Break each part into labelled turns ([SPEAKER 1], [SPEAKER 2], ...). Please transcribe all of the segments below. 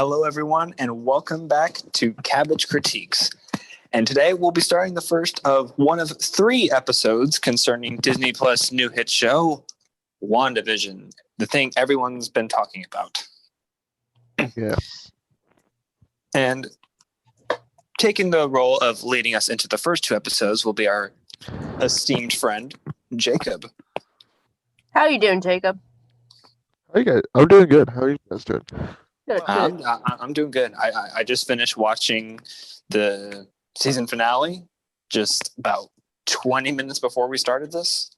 [SPEAKER 1] Hello, everyone, and welcome back to Cabbage Critiques. And today we'll be starting the first of one of 3 episodes concerning Disney Plus' new hit show, Wandavison, the thing everyone's been talking about.
[SPEAKER 2] Yes.
[SPEAKER 1] And taking the role of leading us into the first 2 episodes will be our esteemed friend, Jacob.
[SPEAKER 3] How are you doing, Jacob?
[SPEAKER 2] How you guys? I'm doing good. How are you guys doing?
[SPEAKER 3] Good.
[SPEAKER 1] I'm doing good. I just finished watching the season finale just about 20 minutes before we started this.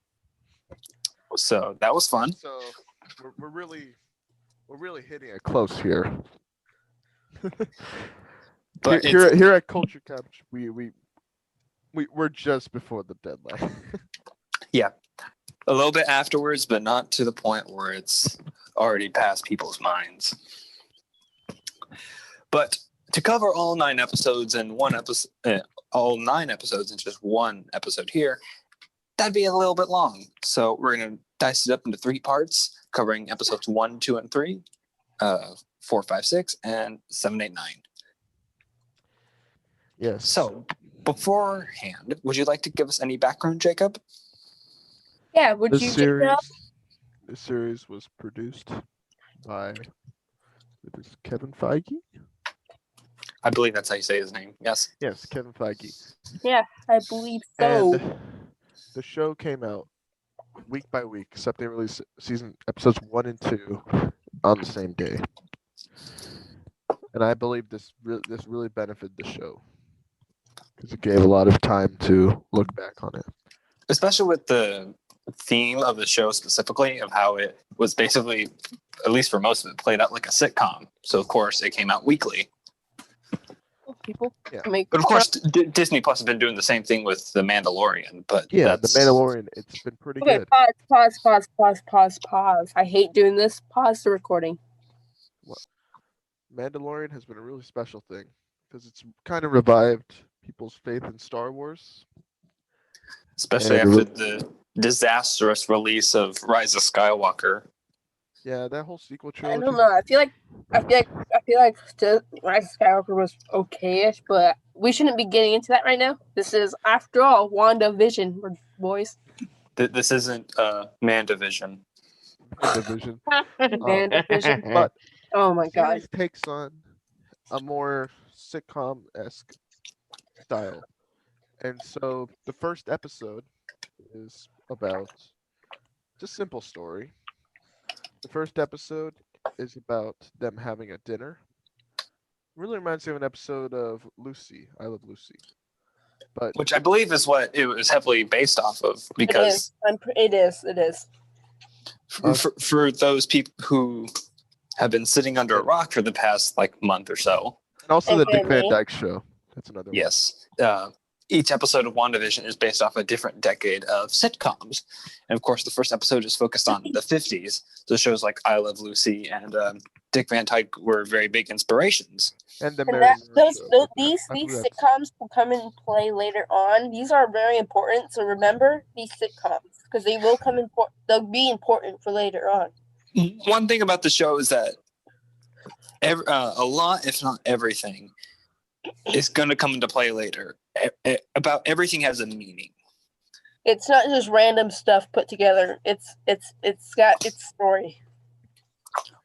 [SPEAKER 1] So that was fun.
[SPEAKER 2] So we're really hitting it close here.
[SPEAKER 1] But
[SPEAKER 2] here at Culture Cabbage, we're just before the deadline.
[SPEAKER 1] Yeah, a little bit afterwards, but not to the point where it's already past people's minds. But to cover all 9 episodes in one episode, all 9 episodes in just one episode here, that'd be a little bit long. So we're gonna dice it up into 3 parts, covering episodes 1, 2, and 3, 4, 5, 6, and 7, 8, 9.
[SPEAKER 2] Yes.
[SPEAKER 1] So beforehand, would you like to give us any background, Jacob?
[SPEAKER 3] Yeah, would you
[SPEAKER 2] The series was produced by Kevin Feige.
[SPEAKER 1] I believe that's how you say his name. Yes.
[SPEAKER 2] Yes, Kevin Feige.
[SPEAKER 3] Yeah, I believe so.
[SPEAKER 2] And the show came out week by week, except they released episodes 1 and 2 on the same day. And I believe this really benefited the show because it gave a lot of time to look back on it.
[SPEAKER 1] Especially with the theme of the show specifically, of how it was basically, at least for most of it, played out like a sitcom. So of course it came out weekly.
[SPEAKER 3] People.
[SPEAKER 2] Yeah.
[SPEAKER 1] But of course Disney Plus has been doing the same thing with The Mandalorian. But
[SPEAKER 2] yeah, The Mandalorian, it's been pretty good.
[SPEAKER 3] Pause. I hate doing this. Pause the recording.
[SPEAKER 2] Mandalorian has been a really special thing because it's kind of revived people's faith in Star Wars.
[SPEAKER 1] Especially after the disastrous release of Rise of Skywalker.
[SPEAKER 2] Yeah, that whole sequel trilogy.
[SPEAKER 3] I don't know. I feel like Rise of Skywalker was okay-ish, but we shouldn't be getting into that right now. This is, after all, WandaVision, boys.
[SPEAKER 1] This isn't Mandavision.
[SPEAKER 2] Division.
[SPEAKER 3] WandaVision.
[SPEAKER 2] But
[SPEAKER 3] Oh my god.
[SPEAKER 2] series takes on a more sitcom-esque style. And so the first episode is about just a simple story. The first episode is about them having a dinner. Really reminds me of an episode of Lucy. I Love Lucy. But
[SPEAKER 1] Which I believe is what it was heavily based off of, because
[SPEAKER 3] it is.
[SPEAKER 1] For those people who have been sitting under a rock for the past month or so.
[SPEAKER 2] And also the Dick
[SPEAKER 3] Okay.
[SPEAKER 2] Van Dyke Show. That's another one.
[SPEAKER 1] Yes. Each episode of WandaVision is based off a different decade of sitcoms. And of course, the first episode is focused on the 50s. So shows like I Love Lucy and Dick Van Dyke were very big inspirations.
[SPEAKER 2] And the
[SPEAKER 3] These sitcoms will come in play later on. These are very important. So remember these sitcoms because they will come important. They'll be important for later on.
[SPEAKER 1] One thing about the show is that a lot, if not everything, is going to come into play later. About everything has a meaning.
[SPEAKER 3] It's not just random stuff put together. It's got its story,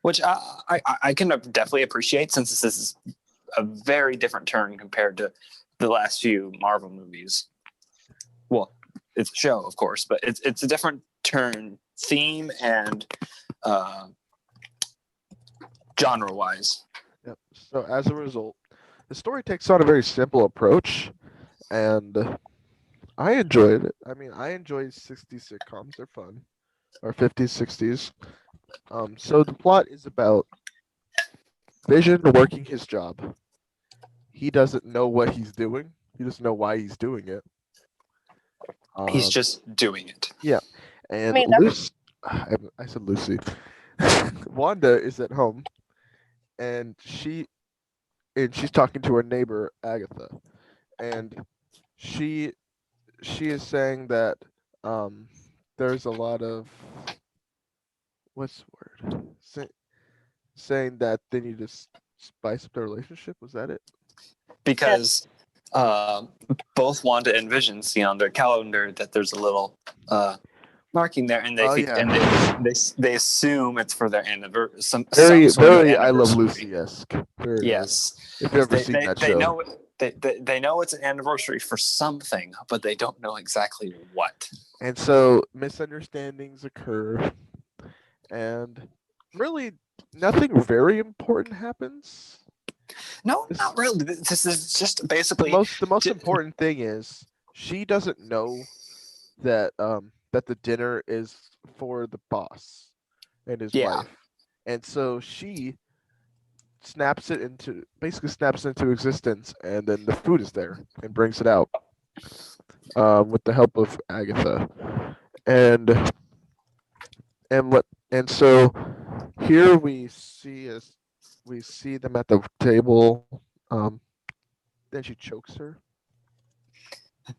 [SPEAKER 1] which I can definitely appreciate, since this is a very different turn compared to the last few Marvel movies. Well, it's a show, of course, but it's a different turn, theme and genre-wise.
[SPEAKER 2] Yep. So as a result, the story takes on a very simple approach, and I enjoyed it. I mean, I enjoy 60s sitcoms. They're fun. Or 50s, 60s. So the plot is about Vision working his job. He doesn't know what he's doing. He doesn't know why he's doing it.
[SPEAKER 1] He's just doing it.
[SPEAKER 2] Yeah. And Lucy, I said Lucy. Wanda is at home, and she's talking to her neighbor Agatha, and she is saying that there's a lot of what's the word saying that they need to spice up their relationship? Was that it?
[SPEAKER 1] Because both Wanda and Vision see on their calendar that there's a little marking there, and they
[SPEAKER 2] Oh,
[SPEAKER 1] think,
[SPEAKER 2] yeah.
[SPEAKER 1] and they assume it's for their anniversary. Some
[SPEAKER 2] Very,
[SPEAKER 1] sort of
[SPEAKER 2] very I Love
[SPEAKER 1] anniversary.
[SPEAKER 2] Lucy-esque. Very
[SPEAKER 1] Yes,
[SPEAKER 2] If you've ever seen that
[SPEAKER 1] they
[SPEAKER 2] show.
[SPEAKER 1] know they know it's an anniversary for something, but they don't know exactly what.
[SPEAKER 2] And so misunderstandings occur, and really nothing very important happens.
[SPEAKER 1] No, not really. This is just basically
[SPEAKER 2] The most important thing is she doesn't know that that the dinner is for the boss and his
[SPEAKER 1] Yeah.
[SPEAKER 2] wife, and so she basically snaps it into existence, and then the food is there and brings it out with the help of Agatha, and so here we see them at the table. Then she chokes her.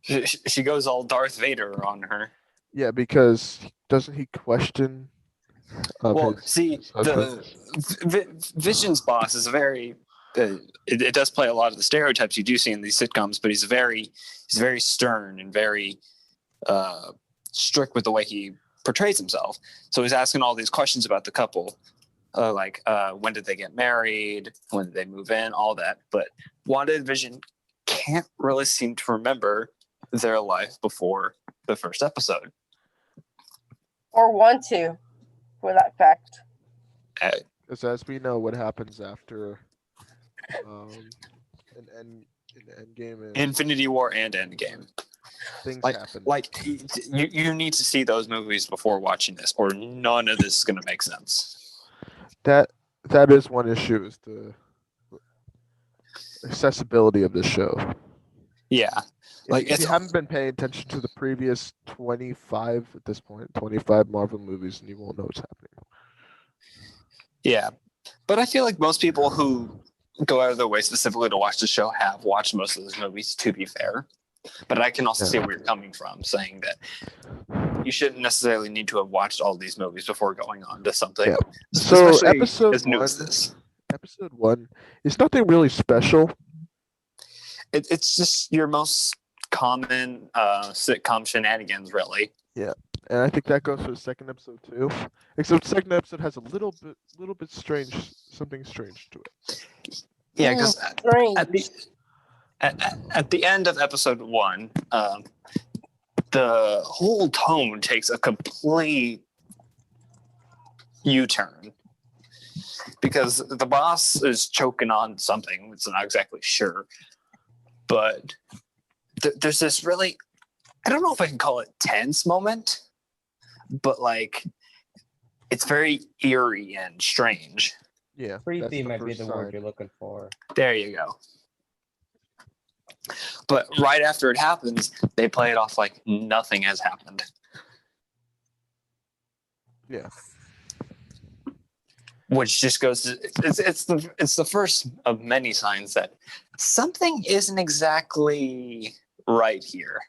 [SPEAKER 1] She goes all Darth Vader on her.
[SPEAKER 2] Yeah, because doesn't he question?
[SPEAKER 1] Well, see, the Vision's boss is very. It does play a lot of the stereotypes you do see in these sitcoms, but he's very stern and very strict with the way he portrays himself. So he's asking all these questions about the couple, like when did they get married, when did they move in, all that. But Wanda and Vision can't really seem to remember their life before the first episode,
[SPEAKER 3] or want to, for that fact.
[SPEAKER 2] Because as we know, what happens after an Endgame and
[SPEAKER 1] Infinity War and Endgame.
[SPEAKER 2] Things happen.
[SPEAKER 1] Like you need to see those movies before watching this, or none of this is going to make sense.
[SPEAKER 2] That is one issue, is the accessibility of the show.
[SPEAKER 1] Yeah.
[SPEAKER 2] If you haven't been paying attention to the previous 25 Marvel movies, and you won't know what's happening.
[SPEAKER 1] Yeah. But I feel like most people who go out of their way specifically to watch the show have watched most of those movies, to be fair. But I can also see where you're coming from, saying that you shouldn't necessarily need to have watched all these movies before going on to something.
[SPEAKER 2] Yeah. So
[SPEAKER 1] especially as new as this.
[SPEAKER 2] Episode 1 is nothing really special.
[SPEAKER 1] It's just your most common sitcom shenanigans, really.
[SPEAKER 2] Yeah, and I think that goes for the second episode too. Except the second episode has a little bit strange, something strange to it.
[SPEAKER 1] Yeah, because at the end of episode 1, the whole tone takes a complete U-turn. Because the boss is choking on something, it's not exactly sure. But there's this really, I don't know if I can call it tense moment, but like, it's very eerie and strange.
[SPEAKER 2] Yeah.
[SPEAKER 4] Creepy might be the word you're looking for.
[SPEAKER 1] There you go. But right after it happens, they play it off like nothing has happened.
[SPEAKER 2] Yeah.
[SPEAKER 1] Which just goes to, it's the first of many signs that something isn't exactly right here.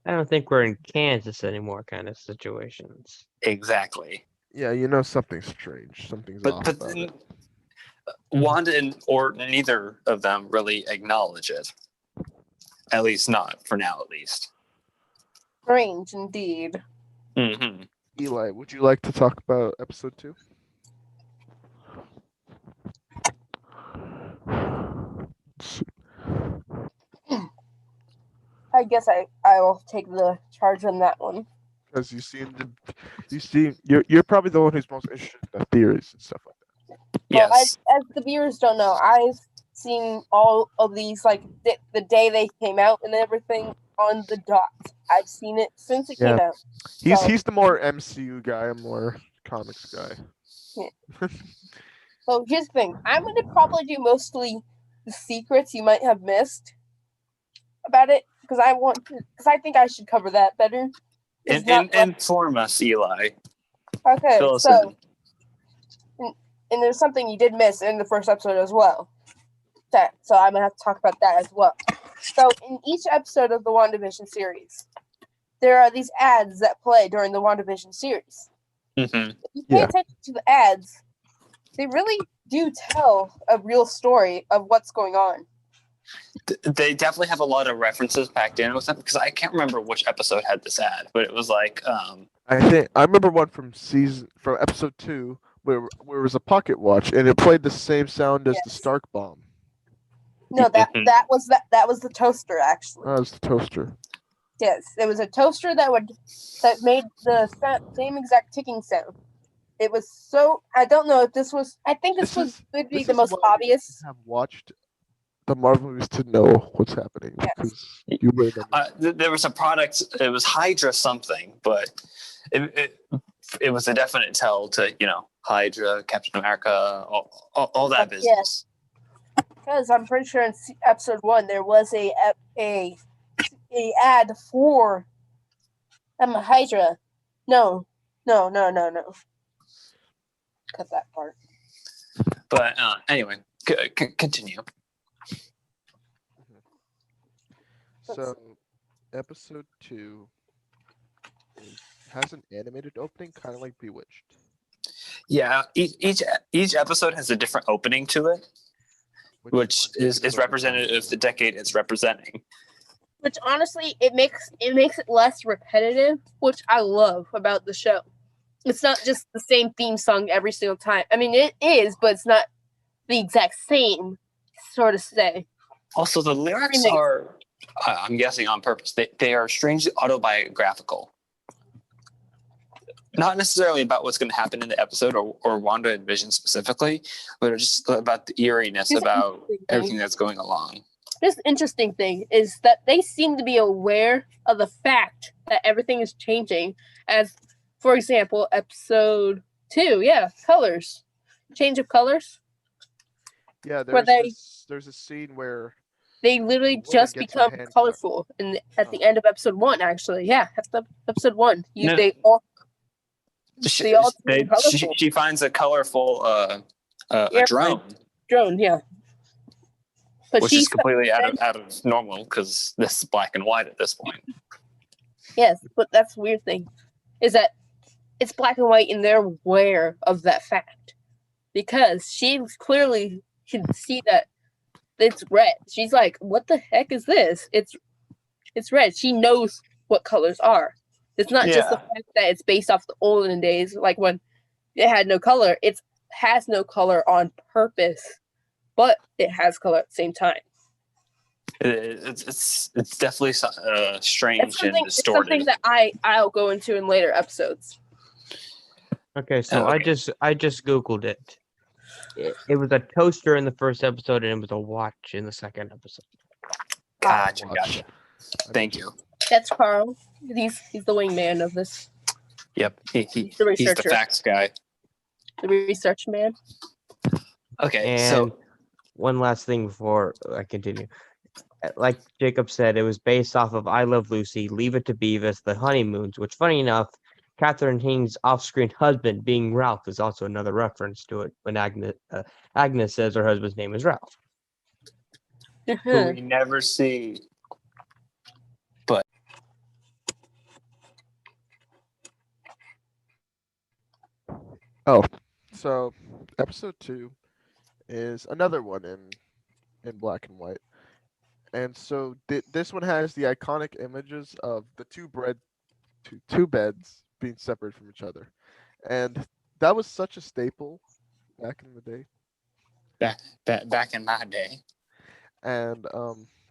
[SPEAKER 4] I don't think we're in Kansas anymore kind of situations.
[SPEAKER 1] Exactly.
[SPEAKER 2] Yeah, something's strange. Something's off about it.
[SPEAKER 1] Wanda or neither of them really acknowledge it. At least not for now, at least.
[SPEAKER 3] Strange indeed.
[SPEAKER 1] Mm-hmm.
[SPEAKER 2] Eli, would you like to talk about episode 2?
[SPEAKER 3] I guess I will take the charge on that one.
[SPEAKER 2] Because you're probably the one who's most interested in the theories and stuff like that.
[SPEAKER 1] Yes.
[SPEAKER 3] Well, as the viewers don't know, I've seen all of these like the day they came out and everything on the dot. I've seen it since it came out.
[SPEAKER 2] He's the more MCU guy, I'm more comics guy.
[SPEAKER 3] Yeah. So here's the thing. I'm going to probably do mostly the secrets you might have missed about it, because I think I should cover that better.
[SPEAKER 1] Inform us, Eli.
[SPEAKER 3] Okay, so and there's something you did miss in the first episode as well. So I'm gonna have to talk about that as well. So in each episode of the WandaVision series, there are these ads that play during the WandaVision series.
[SPEAKER 1] Mm-hmm.
[SPEAKER 3] If you pay attention to the ads, they really do tell a real story of what's going on.
[SPEAKER 1] They definitely have a lot of references packed in with them because I can't remember which episode had this ad, but it was like,
[SPEAKER 2] I remember one from episode 2 where it was a pocket watch and it played the same sound as the
[SPEAKER 3] Yes.
[SPEAKER 2] Stark bomb.
[SPEAKER 3] No, that was the toaster actually.
[SPEAKER 2] Oh, it was the toaster.
[SPEAKER 3] Yes, it was a toaster that made the same exact ticking sound. It was so. I don't know if this was. I think this would be the most obvious.
[SPEAKER 2] Have watched the Marvel movies to know what's happening because you would.
[SPEAKER 1] There was a product. It was Hydra something, but it was a definite tell to Hydra, Captain America, all that business.
[SPEAKER 3] Yes. Because I'm pretty sure in episode 1 there was a ad for Hydra. No. Cut that part.
[SPEAKER 1] But anyway, continue.
[SPEAKER 2] So, episode 2 has an animated opening, kind of like Bewitched.
[SPEAKER 1] Yeah, each episode has a different opening to it, which is representative of the decade it's representing.
[SPEAKER 3] Which honestly, it makes it less repetitive, which I love about the show. It's not just the same theme song every single time. I mean, it is, but it's not the exact same, sort of say.
[SPEAKER 1] Also, the lyrics are, I'm guessing on purpose, they are strangely autobiographical. Not necessarily about what's going to happen in the episode or Wanda and Vision specifically, but just about the eeriness about everything that's going along.
[SPEAKER 3] This interesting thing is that they seem to be aware of the fact that everything is changing. As, for example, episode 2, colors. Change of colors.
[SPEAKER 2] Yeah, there's a scene where
[SPEAKER 3] they literally just become colorful at the end of episode 1, actually. Yeah, that's episode 1.
[SPEAKER 1] She finds a colorful a drone.
[SPEAKER 3] Drone, yeah. But
[SPEAKER 1] which is completely out of normal because this is black and white at this point.
[SPEAKER 3] Yes, but that's the weird thing, is that it's black and white and they're aware of that fact. Because she clearly can see that it's red. She's like, what the heck is this? It's red. She knows what colors are. It's not just the fact that it's based off the olden days, like when it had no color. It has no color on purpose, but it has color at the same time.
[SPEAKER 1] It's definitely strange and distorted. It's
[SPEAKER 3] something that I'll go into in later episodes.
[SPEAKER 4] Okay, so I just Googled it. It was a toaster in the first episode, and it was a watch in the second episode.
[SPEAKER 1] Gotcha. Thank you.
[SPEAKER 3] That's Carl. He's the wingman of this.
[SPEAKER 1] Yep, he's the facts guy.
[SPEAKER 3] The research man.
[SPEAKER 1] Okay,
[SPEAKER 4] and
[SPEAKER 1] so
[SPEAKER 4] one last thing before I continue. Like Jacob said, it was based off of I Love Lucy, Leave It to Beavis, The Honeymoons, which, funny enough, Catherine King's off-screen husband being Ralph is also another reference to it when Agnes says her husband's name is Ralph.
[SPEAKER 1] Who we never see. But
[SPEAKER 2] so episode 2 is another one in black and white. And so this one has the iconic images of the two beds being separated from each other. And that was such a staple back in the day.
[SPEAKER 1] Back in my day.
[SPEAKER 2] And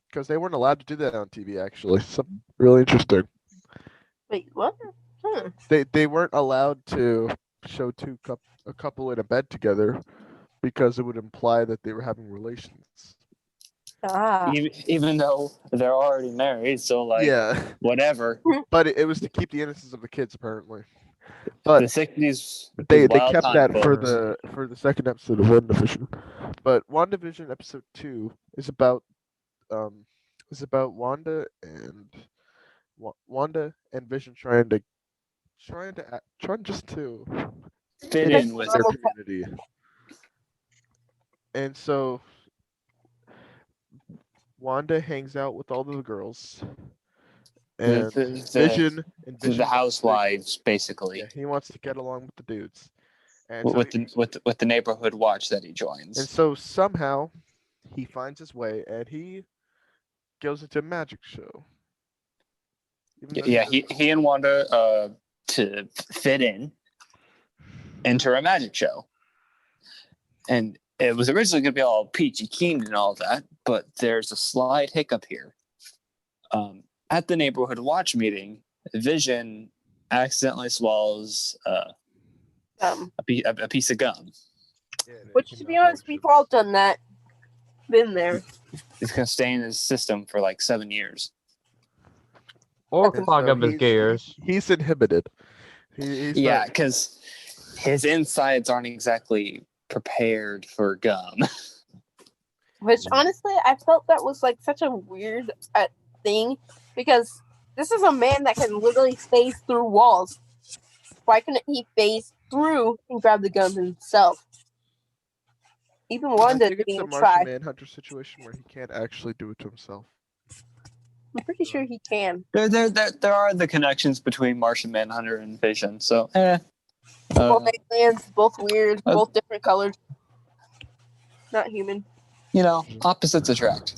[SPEAKER 2] because they weren't allowed to do that on TV, actually. Something really interesting.
[SPEAKER 3] Wait, what?
[SPEAKER 2] They weren't allowed to show a couple in a bed together because it would imply that they were having relations.
[SPEAKER 1] Even though they're already married, so whatever.
[SPEAKER 2] But it was to keep the innocence of the kids, apparently. But
[SPEAKER 1] the 60s,
[SPEAKER 2] they kept that for the second episode of WandaVision. But WandaVision episode 2 is about Wanda and Vision trying just to
[SPEAKER 1] fit in with
[SPEAKER 2] their community. And so Wanda hangs out with all the girls, and Vision
[SPEAKER 1] the housewives, basically.
[SPEAKER 2] Yeah, he wants to get along with the dudes, And so
[SPEAKER 1] with the neighborhood watch that he joins.
[SPEAKER 2] and so somehow he finds his way and he goes into a magic show. Even though
[SPEAKER 1] Yeah,
[SPEAKER 2] doesn't-
[SPEAKER 1] he and Wanda to fit in enter a magic show. And it was originally going to be all peachy keen and all that, but there's a slight hiccup here. At the neighborhood watch meeting, Vision accidentally swallows a piece of gum.
[SPEAKER 2] Yeah, they
[SPEAKER 3] Which, to
[SPEAKER 2] cannot
[SPEAKER 3] be honest,
[SPEAKER 2] function.
[SPEAKER 3] we've all done that. Been there.
[SPEAKER 1] It's going to stay in his system for like 7 years.
[SPEAKER 4] Or
[SPEAKER 2] And
[SPEAKER 4] clog
[SPEAKER 2] so
[SPEAKER 4] up his
[SPEAKER 2] he's-
[SPEAKER 4] gears.
[SPEAKER 2] He's inhibited. He's
[SPEAKER 1] Yeah,
[SPEAKER 2] not-
[SPEAKER 1] because his insides aren't exactly prepared for gum.
[SPEAKER 3] Which, honestly, I felt that was like such a weird thing, because this is a man that can literally phase through walls. Why couldn't he phase through and grab the gun himself? Even
[SPEAKER 2] I
[SPEAKER 3] Wanda
[SPEAKER 2] think
[SPEAKER 3] didn't
[SPEAKER 2] it's a
[SPEAKER 3] even
[SPEAKER 2] Martian
[SPEAKER 3] try.
[SPEAKER 2] Manhunter situation where he can't actually do it to himself.
[SPEAKER 3] I'm pretty sure he can.
[SPEAKER 1] There are the connections between Martian Manhunter and Vision, so
[SPEAKER 3] Both aliens, both weird,
[SPEAKER 1] uh,
[SPEAKER 3] both different colors. Not human.
[SPEAKER 1] opposites attract.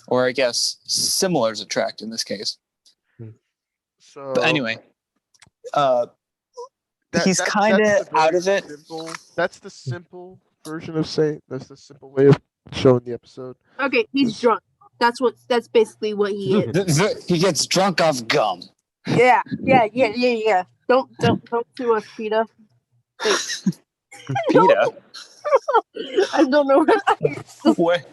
[SPEAKER 1] Or I guess similars attract in this case.
[SPEAKER 2] So
[SPEAKER 1] But anyway,
[SPEAKER 2] that-
[SPEAKER 1] he's
[SPEAKER 2] that-
[SPEAKER 1] kind
[SPEAKER 2] that's
[SPEAKER 1] of
[SPEAKER 2] the very
[SPEAKER 1] out of it.
[SPEAKER 2] That's the simple version of saying. That's the simple way of showing the episode.
[SPEAKER 3] Okay, he's drunk. That's basically what he is.
[SPEAKER 1] He gets drunk off gum.
[SPEAKER 3] Yeah. Don't sue us, PETA.
[SPEAKER 1] PETA?
[SPEAKER 3] I don't know what
[SPEAKER 1] What?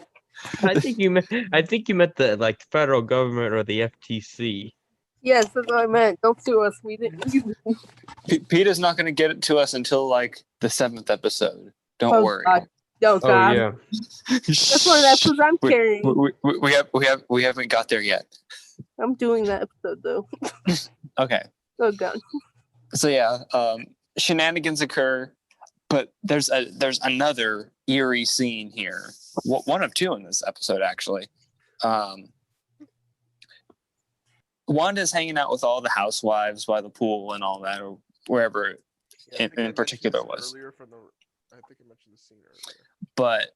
[SPEAKER 4] I think you meant the like federal government or the FTC.
[SPEAKER 3] Yes, that's what I meant. Don't sue us. We didn't.
[SPEAKER 1] PETA's not going to get it to us until like the 7th episode. Don't
[SPEAKER 3] Oh,
[SPEAKER 1] worry.
[SPEAKER 3] God. Oh,
[SPEAKER 4] Oh
[SPEAKER 3] God.
[SPEAKER 4] yeah.
[SPEAKER 3] That's one of the episodes I'm carrying.
[SPEAKER 1] We haven't got there yet.
[SPEAKER 3] I'm doing that episode though.
[SPEAKER 1] Okay.
[SPEAKER 3] Oh God.
[SPEAKER 1] So yeah, shenanigans occur, but there's another eerie scene here. One of two in this episode, actually. Wanda's hanging out with all the housewives by the pool and all that, or wherever
[SPEAKER 2] Yeah, I think I
[SPEAKER 1] in particular
[SPEAKER 2] mentioned this
[SPEAKER 1] was.
[SPEAKER 2] earlier I think I mentioned the scene earlier.
[SPEAKER 1] But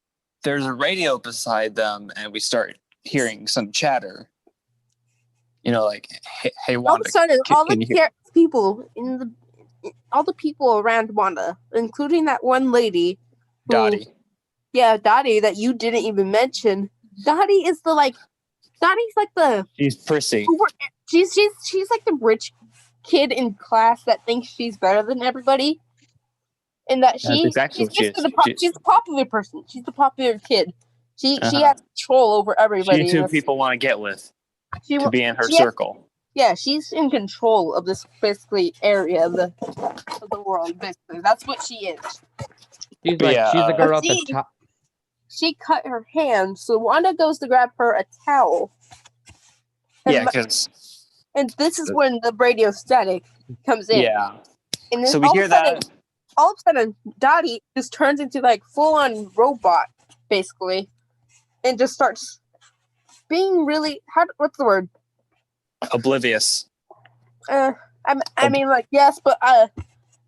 [SPEAKER 1] there's a radio beside them, and we start hearing some chatter. Like, hey
[SPEAKER 3] All of
[SPEAKER 1] Wanda,
[SPEAKER 3] a sudden, all
[SPEAKER 1] can
[SPEAKER 3] the
[SPEAKER 1] you hear?
[SPEAKER 3] people all the people around Wanda, including that one lady, who-
[SPEAKER 1] Dottie.
[SPEAKER 3] Yeah, Dottie, that you didn't even mention. Dottie is Dottie's like the
[SPEAKER 1] She's prissy.
[SPEAKER 3] she's like the rich kid in class that thinks she's better than everybody, and that
[SPEAKER 1] That's
[SPEAKER 3] she's
[SPEAKER 1] exactly what she is.
[SPEAKER 3] she's the popular person. She's the popular kid. She
[SPEAKER 1] Uh-huh.
[SPEAKER 3] has control over everybody.
[SPEAKER 1] She two
[SPEAKER 3] That's-
[SPEAKER 1] people want to get with
[SPEAKER 3] she
[SPEAKER 1] to
[SPEAKER 3] wa-
[SPEAKER 1] be in her
[SPEAKER 3] she has-
[SPEAKER 1] circle.
[SPEAKER 3] Yeah, she's in control of this basically area of the world. Basically, that's what she is.
[SPEAKER 4] She's
[SPEAKER 1] But
[SPEAKER 4] like
[SPEAKER 1] yeah,
[SPEAKER 4] she's the girl at the
[SPEAKER 3] she-
[SPEAKER 4] top.
[SPEAKER 3] She cut her hand, so Wanda goes to grab her a towel. And
[SPEAKER 1] Yeah, because
[SPEAKER 3] and this is when the radio static comes in.
[SPEAKER 1] yeah.
[SPEAKER 3] And then
[SPEAKER 1] So we
[SPEAKER 3] all
[SPEAKER 1] hear
[SPEAKER 3] of a sudden-
[SPEAKER 1] that.
[SPEAKER 3] All of a sudden, Dottie just turns into like full-on robot, basically, and just starts being really what's the word?
[SPEAKER 1] Oblivious.
[SPEAKER 3] I mean, like, yes, but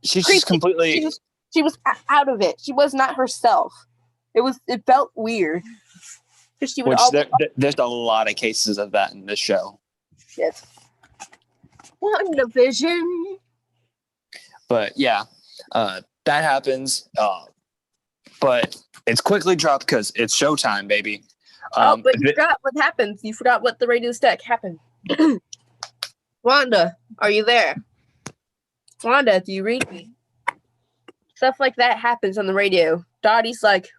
[SPEAKER 1] She's
[SPEAKER 3] creepy.
[SPEAKER 1] just completely.
[SPEAKER 3] she was out of it. She was not herself. It felt weird because she would
[SPEAKER 1] Which
[SPEAKER 3] always
[SPEAKER 1] there's a lot of cases of that in this show.
[SPEAKER 3] yes. WandaVision.
[SPEAKER 1] But yeah, that happens. But it's quickly dropped because it's showtime, baby.
[SPEAKER 3] But you forgot what happens. You forgot what the radio static happened. Wanda, are you there? Wanda, do you read me? Stuff like that happens on the radio. Dottie's like,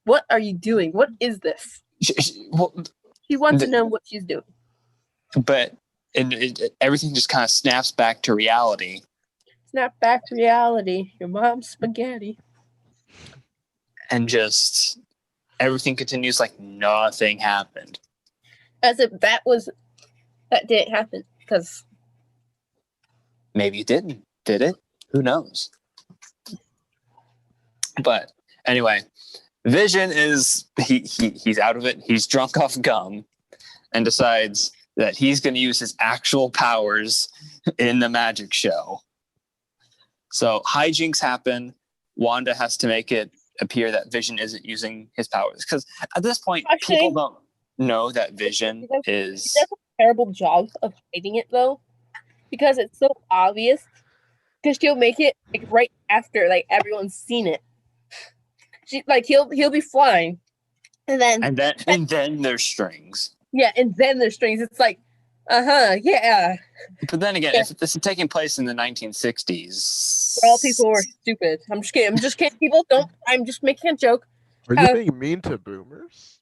[SPEAKER 3] "What are you doing? What is this?" She wants to know what she's doing.
[SPEAKER 1] But everything just kind of snaps back to reality.
[SPEAKER 3] Snap back to reality. Your mom's spaghetti.
[SPEAKER 1] And just everything continues like nothing happened.
[SPEAKER 3] As if that didn't happen. Because
[SPEAKER 1] Maybe it didn't. Did it? Who knows? But anyway, Vision is he's out of it. He's drunk off gum and decides that he's going to use his actual powers in the magic show. So hijinks happen. Wanda has to make it appear that Vision isn't using his powers. Because at this point,
[SPEAKER 3] Actually-
[SPEAKER 1] people don't know that Vision is.
[SPEAKER 3] She does a terrible job of hiding it though, because it's so obvious. Because she'll make it like right after like everyone's seen it. He'll be flying, and then
[SPEAKER 1] there's strings.
[SPEAKER 3] yeah, and then there's strings. It's like, yeah.
[SPEAKER 1] But then again,
[SPEAKER 3] Yeah.
[SPEAKER 1] if this is taking place in the 1960s,
[SPEAKER 3] All people were stupid. I'm just kidding. People don't. I'm just making a joke.
[SPEAKER 2] Are you being mean to boomers?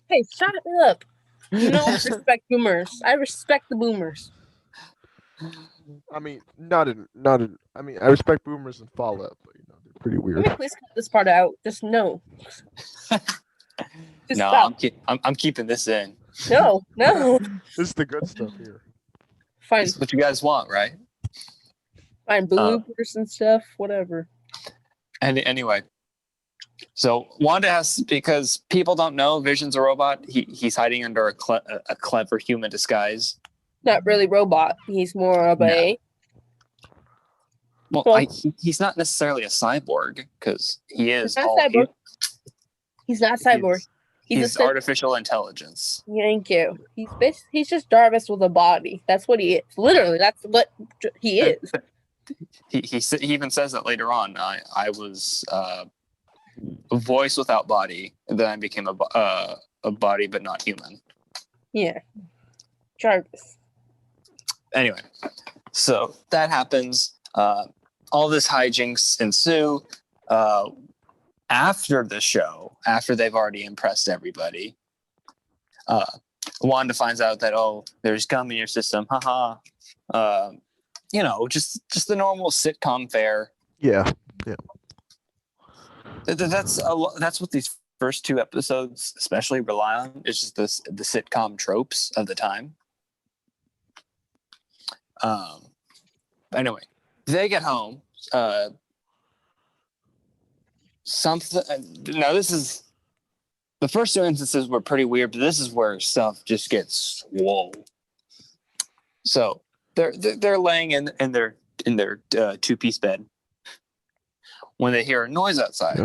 [SPEAKER 3] Hey, shut up. You know, I respect boomers. I respect the boomers.
[SPEAKER 2] I mean, I mean, I respect boomers and Fallout, but they're pretty
[SPEAKER 3] Let
[SPEAKER 2] weird.
[SPEAKER 3] me please cut this part out. Just no. Just
[SPEAKER 1] no,
[SPEAKER 3] stop.
[SPEAKER 1] I'm keeping this in.
[SPEAKER 3] No.
[SPEAKER 2] This is the good stuff here.
[SPEAKER 3] Fine.
[SPEAKER 1] This is what you guys want, right?
[SPEAKER 3] Fine. Bloopers and stuff. Whatever.
[SPEAKER 1] Anyway, so Wanda has, because people don't know Vision's a robot. He's hiding under a clever human disguise.
[SPEAKER 3] Not really robot. He's more of a.
[SPEAKER 1] Well,
[SPEAKER 3] Well-
[SPEAKER 1] he's not necessarily a cyborg because he is.
[SPEAKER 3] He's not
[SPEAKER 1] all
[SPEAKER 3] cyborg. He's not cyborg.
[SPEAKER 1] He's
[SPEAKER 3] a
[SPEAKER 1] artificial intelligence.
[SPEAKER 3] Thank you. He's just Jarvis with a body. That's what he is. Literally, that's what he is.
[SPEAKER 1] He even says that later on. I was a voice without body, and then I became a body but not human.
[SPEAKER 3] Yeah. Jarvis.
[SPEAKER 1] Anyway, so that happens. All this hijinks ensue. After the show, after they've already impressed everybody, Wanda finds out that, there's gum in your system. Haha. Just the normal sitcom fare.
[SPEAKER 2] Yeah.
[SPEAKER 1] That's what these first two episodes especially rely on. It's just the sitcom tropes of the time. Anyway, they get home. Now this is the first two instances were pretty weird, but this is where stuff just gets swole. So they're laying in their two-piece bed when they hear a noise outside.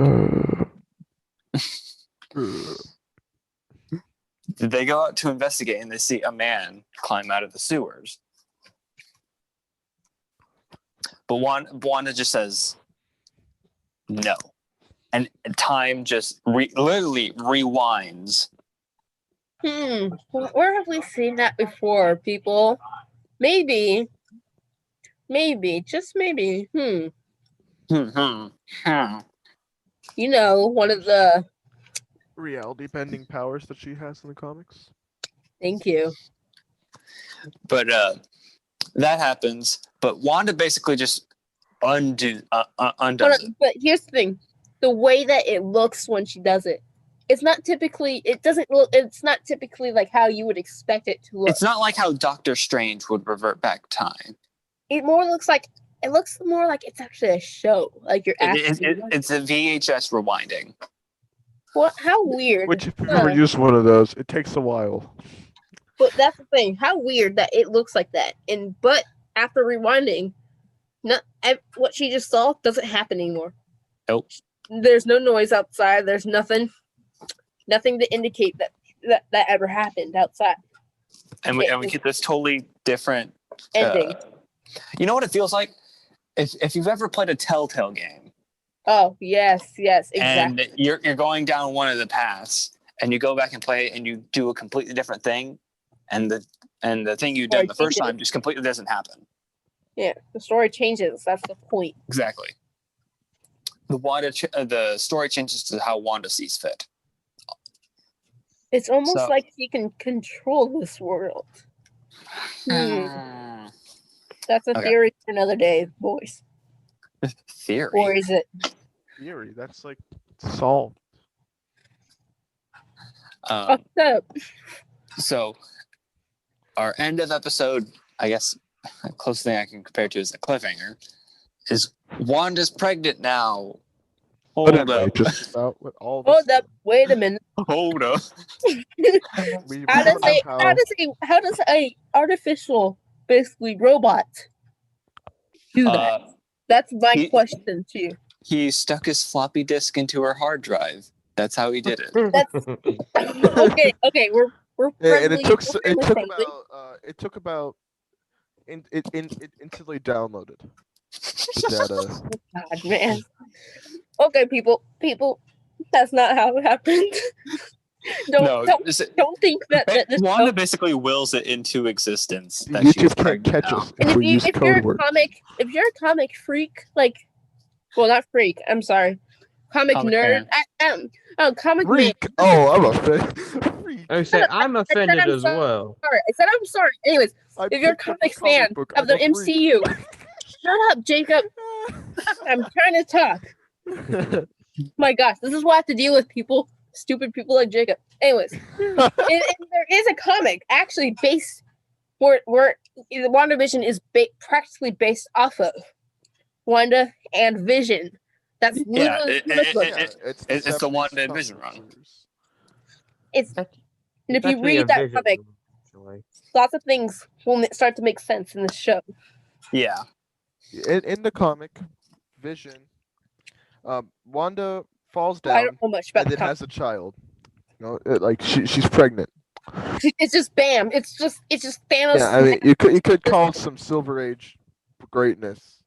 [SPEAKER 1] They go out to investigate and they see a man climb out of the sewers. But Wanda just says no. And time just literally rewinds.
[SPEAKER 3] Where have we seen that before, people? Maybe, just maybe.
[SPEAKER 1] Hmm.
[SPEAKER 3] You know, one of the.
[SPEAKER 2] Reality bending powers that she has in the comics.
[SPEAKER 3] Thank you.
[SPEAKER 1] But that happens. But Wanda basically just undoes it.
[SPEAKER 3] But here's the thing: the way that it looks when she does it, it's not typically. It doesn't look. It's not typically like how you would expect it to look.
[SPEAKER 1] It's not like how Doctor Strange would revert back time.
[SPEAKER 3] It more looks like. It looks more like it's actually a show. Like you're actually.
[SPEAKER 1] It's a VHS rewinding.
[SPEAKER 3] What? How weird.
[SPEAKER 2] Which, if you've ever used one of those, it takes a while.
[SPEAKER 3] But that's the thing. How weird that it looks like that. But after rewinding, what she just saw doesn't happen anymore.
[SPEAKER 1] Nope.
[SPEAKER 3] There's no noise outside. There's nothing to indicate that ever happened outside.
[SPEAKER 1] And we get this totally different
[SPEAKER 3] Ending.
[SPEAKER 1] You know what it feels like? If you've ever played a Telltale game.
[SPEAKER 3] Oh yes, exactly.
[SPEAKER 1] And you're going down one of the paths, and you go back and play, and you do a completely different thing, and the thing you did the first time just completely doesn't happen.
[SPEAKER 3] Yeah, the story changes. That's the point.
[SPEAKER 1] Exactly. The story changes to how Wanda sees fit.
[SPEAKER 3] It's almost like she can control this world. That's a theory for another day, boys.
[SPEAKER 1] Theory?
[SPEAKER 3] Or is it?
[SPEAKER 2] Theory. That's like solved.
[SPEAKER 3] Fucked up.
[SPEAKER 1] So, our end of episode, I guess, the closest thing I can compare to is a cliffhanger, is Wanda's pregnant now. Hold up.
[SPEAKER 2] Just about with all
[SPEAKER 3] Hold up. Wait a minute.
[SPEAKER 1] Hold up.
[SPEAKER 3] How does a artificial, basically robot, do that? That's my question to you.
[SPEAKER 1] He stuck his floppy disk into her hard drive. That's how he did it.
[SPEAKER 3] Okay, we're friendly.
[SPEAKER 2] And it took about it instantly downloaded the data.
[SPEAKER 3] God, man. Okay, people, that's not how it happened. Don't think that this
[SPEAKER 1] Wanda
[SPEAKER 3] show-
[SPEAKER 1] basically wills it into existence. That
[SPEAKER 2] YouTube
[SPEAKER 1] she's
[SPEAKER 2] can't
[SPEAKER 1] pregnant
[SPEAKER 2] catch
[SPEAKER 1] now.
[SPEAKER 2] us
[SPEAKER 3] And
[SPEAKER 2] if we use
[SPEAKER 3] if you're
[SPEAKER 2] code
[SPEAKER 3] a
[SPEAKER 2] words.
[SPEAKER 3] comic freak, like, well, not freak. I'm sorry, comic nerd. Comic man.
[SPEAKER 2] Freak! Oh, I'm a fan. Freak.
[SPEAKER 4] I said I'm offended
[SPEAKER 3] I'm
[SPEAKER 4] as
[SPEAKER 3] sorry.
[SPEAKER 4] well.
[SPEAKER 3] I said I'm sorry. Anyways,
[SPEAKER 2] I
[SPEAKER 3] if you're a
[SPEAKER 2] picked up
[SPEAKER 3] comic
[SPEAKER 2] comic
[SPEAKER 3] fan
[SPEAKER 2] book,
[SPEAKER 3] of
[SPEAKER 2] I'm
[SPEAKER 3] the
[SPEAKER 2] a freak.
[SPEAKER 3] MCU, shut up, Jacob. I'm trying to talk. My gosh, this is what I have to deal with, people. Stupid people like Jacob. Anyways, and there is a comic actually based where the WandaVision is practically based off of Wanda and Vision. That's literally
[SPEAKER 1] it's the Wanda and Vision run.
[SPEAKER 3] and if you
[SPEAKER 4] Actually, a
[SPEAKER 3] read that
[SPEAKER 4] Vision
[SPEAKER 3] comic,
[SPEAKER 4] actually.
[SPEAKER 3] lots of things will start to make sense in the show.
[SPEAKER 1] Yeah.
[SPEAKER 2] In the comic, Vision, Wanda falls
[SPEAKER 3] I
[SPEAKER 2] down
[SPEAKER 3] don't know much about
[SPEAKER 2] and
[SPEAKER 3] the
[SPEAKER 2] then
[SPEAKER 3] comic.
[SPEAKER 2] has a child. You know, like she's pregnant.
[SPEAKER 3] It's just bam. It's just Thanos.
[SPEAKER 2] Yeah, I mean, you could call it some Silver Age greatness.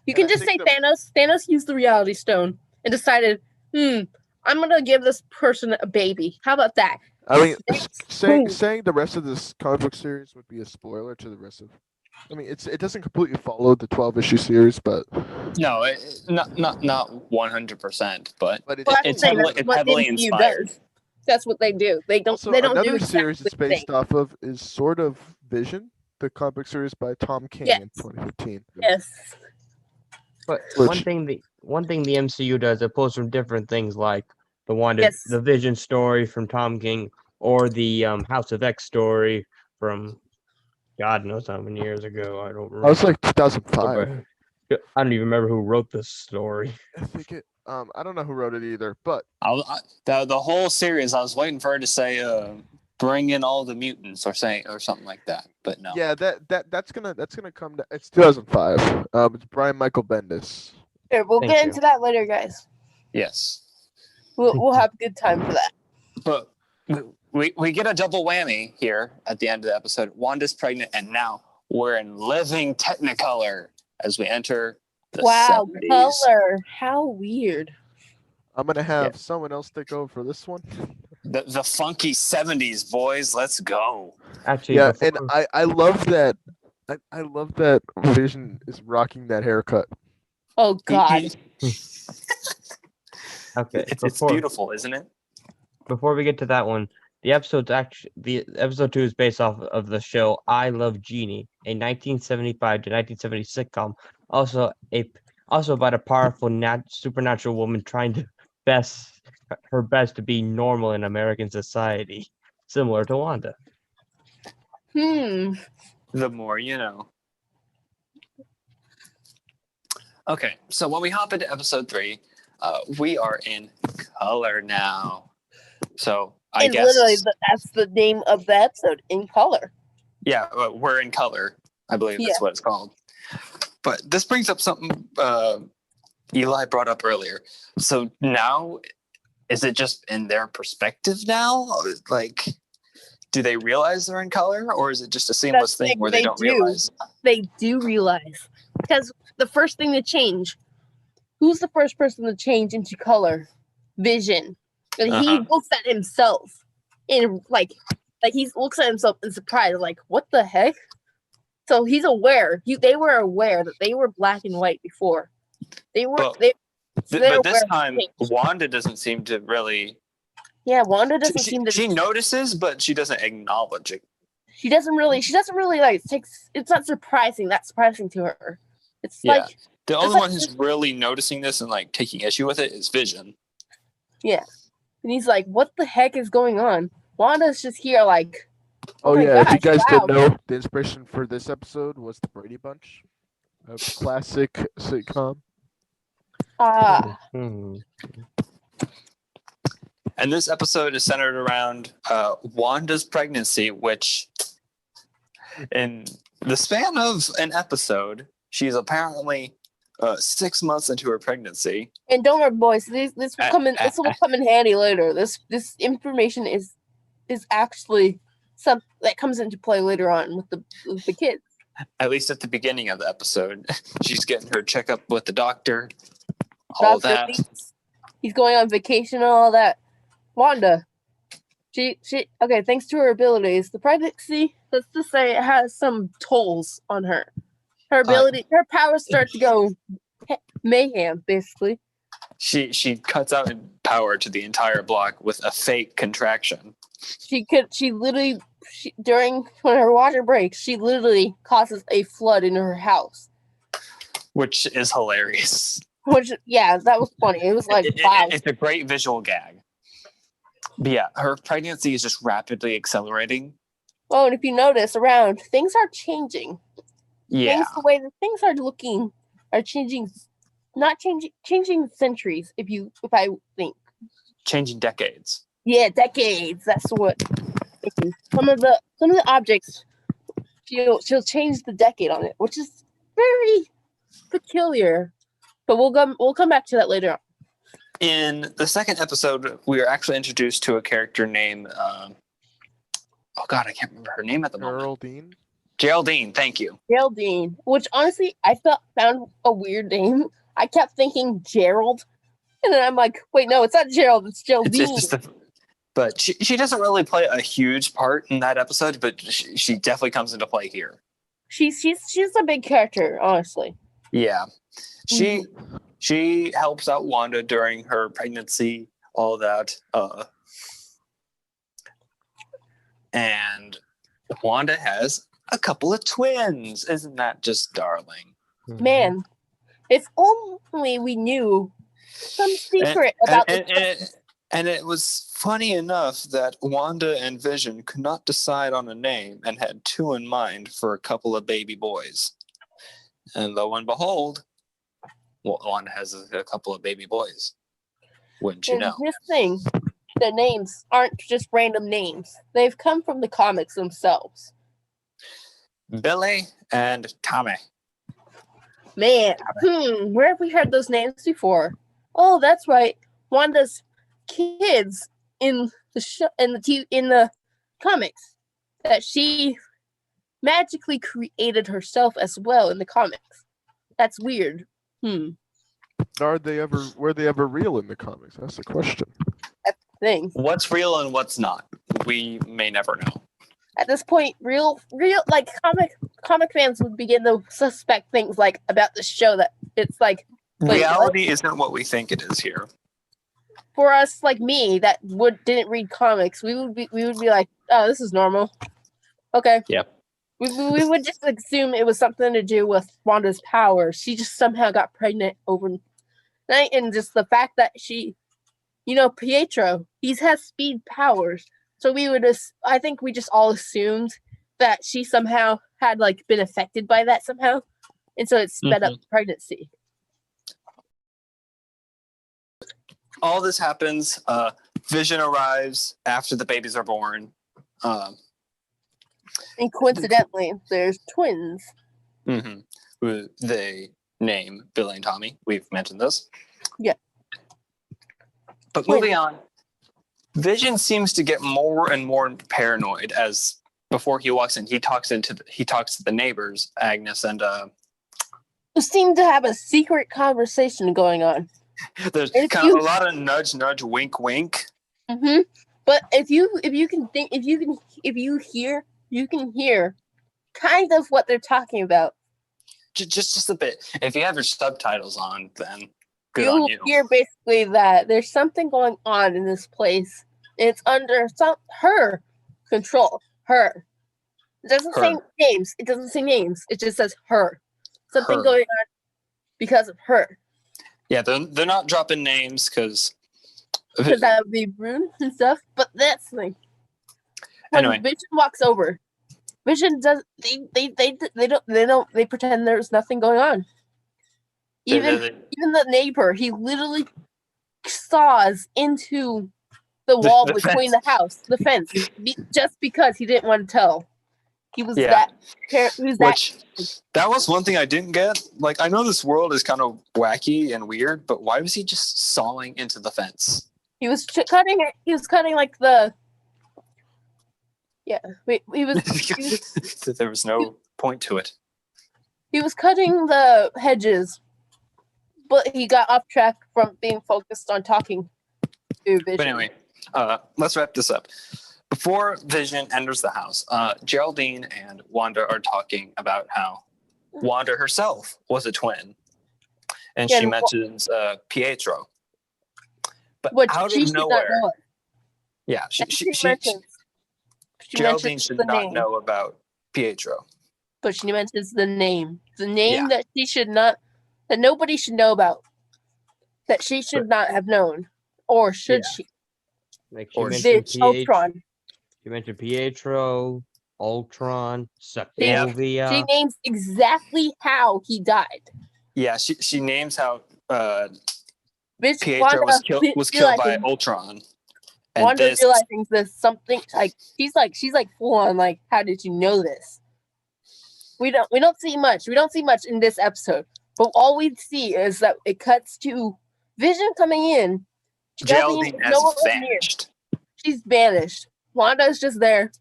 [SPEAKER 3] You can
[SPEAKER 2] I
[SPEAKER 3] just say
[SPEAKER 2] think
[SPEAKER 3] Thanos. Thanos used the Reality Stone and decided, I'm gonna give this person a baby. How about that?
[SPEAKER 2] I mean,
[SPEAKER 3] Boom.
[SPEAKER 2] saying the rest of this comic book series would be a spoiler to the rest of. I mean, it doesn't completely follow the 12-issue series, but
[SPEAKER 1] No, not 100%, but
[SPEAKER 2] it's
[SPEAKER 3] Well,
[SPEAKER 1] it's
[SPEAKER 3] saying
[SPEAKER 1] heavily,
[SPEAKER 3] that's
[SPEAKER 1] it's
[SPEAKER 3] what
[SPEAKER 1] heavily
[SPEAKER 3] the MCU
[SPEAKER 1] inspired.
[SPEAKER 3] does. That's what they do. They don't.
[SPEAKER 2] also
[SPEAKER 3] They don't
[SPEAKER 2] another
[SPEAKER 3] do
[SPEAKER 2] series it's
[SPEAKER 3] exactly the
[SPEAKER 2] based off of is sort of Vision, the comic book series by Tom King in
[SPEAKER 3] Yes.
[SPEAKER 2] 2015.
[SPEAKER 3] Yes.
[SPEAKER 4] But
[SPEAKER 2] Which-
[SPEAKER 4] one thing the MCU does, it pulls from different things like
[SPEAKER 3] Yes.
[SPEAKER 4] the Vision story from Tom King, or the House of X story from God knows how many years ago. I don't remember.
[SPEAKER 2] I was like 2005.
[SPEAKER 4] I don't even remember who wrote this story.
[SPEAKER 2] I think it. I don't know who wrote it either, but
[SPEAKER 1] The whole series, I was waiting for her to say, "Bring in all the mutants" or something like that, but no.
[SPEAKER 2] yeah, that's gonna come. It's 2005. It's Brian Michael Bendis.
[SPEAKER 3] Here, we'll
[SPEAKER 4] Thank
[SPEAKER 3] get
[SPEAKER 4] you.
[SPEAKER 3] into that later, guys.
[SPEAKER 1] Yes,
[SPEAKER 3] We'll have a good time for that.
[SPEAKER 1] but we get a double whammy here at the end of the episode. Wanda's pregnant, and now we're in living Technicolor as we enter the
[SPEAKER 3] Wow,
[SPEAKER 1] 70s.
[SPEAKER 3] color. How weird.
[SPEAKER 2] I'm gonna have someone else take over for this one.
[SPEAKER 1] The funky 70s, boys. Let's go.
[SPEAKER 4] Actually,
[SPEAKER 2] Yeah,
[SPEAKER 4] before-
[SPEAKER 2] and I love that. I love that Vision is rocking that haircut.
[SPEAKER 3] Oh God.
[SPEAKER 4] okay,
[SPEAKER 1] It's beautiful, isn't it?
[SPEAKER 4] before we get to that one, the episode 2 is based off of the show I Love Jeannie, a 1975 to 1970 sitcom, also about a powerful supernatural woman trying to her best to be normal in American society, similar to Wanda.
[SPEAKER 1] The more you know. Okay, so when we hop into episode 3, we are in color now. So I guess
[SPEAKER 3] Literally, that's the name of the episode, In Color.
[SPEAKER 1] yeah, we're in color. I believe that's what it's called. But this brings up something Eli brought up earlier. So now, is it just in their perspective now? Like, do they realize they're in color, or is it just a seamless thing where they don't realize?
[SPEAKER 3] They do realize, because the first thing to change. Who's the first person to change into color? Vision. And he looks at himself in like he looks at himself in surprise, like, what the heck? So he's aware. They were aware that they were black and white before. They were.
[SPEAKER 1] But this time, Wanda doesn't seem to really.
[SPEAKER 3] Yeah, Wanda doesn't seem to.
[SPEAKER 1] She notices, but she doesn't acknowledge it.
[SPEAKER 3] She doesn't really like takes. It's not surprising. That's surprising to her. It's like
[SPEAKER 1] the only one who's really noticing this and like taking issue with it is Vision.
[SPEAKER 3] Yeah, and he's like, "What the heck is going on?" Wanda's just here, like.
[SPEAKER 2] Oh
[SPEAKER 3] my
[SPEAKER 2] yeah, if you
[SPEAKER 3] gosh,
[SPEAKER 2] guys didn't know, the inspiration for this episode was the Brady Bunch, a classic sitcom.
[SPEAKER 4] Hmm.
[SPEAKER 1] And this episode is centered around Wanda's pregnancy, which in the span of an episode, she's apparently 6 months into her pregnancy.
[SPEAKER 3] And don't worry, boys. This will come in. This will come in handy later. This information is actually something that comes into play later on with the kids.
[SPEAKER 1] At least at the beginning of the episode, she's getting her checkup with the doctor. All that.
[SPEAKER 3] He's going on vacation and all that. Wanda, she okay. Thanks to her abilities, the pregnancy, let's just say, it has some tolls on her. Her ability, her powers start to go mayhem, basically.
[SPEAKER 1] She cuts out in power to the entire block with a fake contraction. During when her water breaks, she literally causes a flood in her house, which is hilarious.
[SPEAKER 3] That was funny. It was like, wow.
[SPEAKER 1] It's a great visual gag. But yeah, her pregnancy is just rapidly accelerating.
[SPEAKER 3] Oh, and if you notice around, things are changing.
[SPEAKER 1] Yeah.
[SPEAKER 3] The way that things are looking are changing, not changing centuries. If I think
[SPEAKER 1] changing decades.
[SPEAKER 3] Yeah, decades. That's what. Some of the objects, she'll change the decade on it, which is very peculiar. But we'll come back to that later on.
[SPEAKER 1] In the second episode, we are actually introduced to a character named I can't remember her name at the moment. Geraldine, thank you.
[SPEAKER 3] Geraldine, which honestly I found a weird name. I kept thinking Gerald, and then I'm like, wait, no, it's not Gerald, it's Geraldine.
[SPEAKER 1] But she doesn't really play a huge part in that episode, but she definitely comes into play here.
[SPEAKER 3] She's a big character, honestly.
[SPEAKER 1] Yeah. She helps out Wanda during her pregnancy, all that. And Wanda has a couple of twins. Isn't that just darling?
[SPEAKER 3] Man, if only we knew some secret about
[SPEAKER 1] and it was funny enough that Wanda and Vision could not decide on a name and had two in mind for a couple of baby boys. And lo and behold, Wanda has a couple of baby boys. Wouldn't you know?
[SPEAKER 3] This thing, the names aren't just random names. They've come from the comics themselves.
[SPEAKER 1] Billy and Tommy.
[SPEAKER 3] Man, where have we heard those names before? Oh, that's right. Wanda's kids in the comics that she magically created herself as well in the comics. That's weird.
[SPEAKER 2] Were they ever real in the comics? That's the question.
[SPEAKER 3] That's the thing.
[SPEAKER 1] What's real and what's not? We may never know.
[SPEAKER 3] At this point, real like comic fans would begin to suspect things like about the show that it's like
[SPEAKER 1] reality isn't what we think it is here.
[SPEAKER 3] For us, like me, that didn't read comics, we would be like, oh, this is normal. Okay.
[SPEAKER 1] Yep.
[SPEAKER 3] We would just assume it was something to do with Wanda's powers. She just somehow got pregnant overnight, and just the fact that she, Pietro, he has speed powers. So I think we just all assumed that she somehow had been affected by that somehow, and so it sped up the pregnancy.
[SPEAKER 1] All this happens. Vision arrives after the babies are born.
[SPEAKER 3] And coincidentally, there's twins.
[SPEAKER 1] Mm-hmm. Who they name Billy and Tommy. We've mentioned this.
[SPEAKER 3] Yeah.
[SPEAKER 1] But moving on, Vision seems to get more and more paranoid as before he walks in. He talks to the neighbors, Agnes and
[SPEAKER 3] who seem to have a secret conversation going on.
[SPEAKER 1] There's kind of a lot of nudge, wink, wink.
[SPEAKER 3] Mm-hmm. But if you hear, you can hear kind of what they're talking about.
[SPEAKER 1] Just a bit. If you have your subtitles on, then good on you.
[SPEAKER 3] You'll hear basically that there's something going on in this place. It's under her control. Her. It doesn't say names. It doesn't say names. It just says her. Something going on because of her.
[SPEAKER 1] Yeah, they're not dropping names because
[SPEAKER 3] that would be rude and stuff. But that's the thing. When Vision walks over, Vision does they pretend there's nothing going on. Even the neighbor, he literally saws into the wall between the house, the fence, just because he didn't want to tell. He was
[SPEAKER 1] Yeah.
[SPEAKER 3] He was that.
[SPEAKER 1] That was one thing I didn't get. Like, I know this world is kind of wacky and weird, but why was he just sawing into the fence?
[SPEAKER 3] He was cutting it. He was cutting like the. Yeah, he was.
[SPEAKER 1] There was no point to it.
[SPEAKER 3] He was cutting the hedges, but he got off track from being focused on talking to Vision.
[SPEAKER 1] But anyway, let's wrap this up. Before Vision enters the house, Geraldine and Wanda are talking about how Wanda herself was a twin. And she mentions Pietro. But out of nowhere, yeah, Geraldine should not know about Pietro.
[SPEAKER 3] But she mentions the name that she should not, that nobody should know about, that she should not have known, or should she?
[SPEAKER 4] Like she mentioned
[SPEAKER 3] Ultron.
[SPEAKER 4] She mentioned Pietro, Ultron, Sokovia.
[SPEAKER 3] She names exactly how he died.
[SPEAKER 1] Yeah, she names how
[SPEAKER 3] Pietro
[SPEAKER 1] was killed by Ultron. And
[SPEAKER 3] Wanda realizing there's something like she's like full on like, how did you know this? We don't see much. We don't see much in this episode. But all we see is that it cuts to Vision coming in.
[SPEAKER 1] Geraldine has vanished.
[SPEAKER 3] She's vanished. Wanda's just there,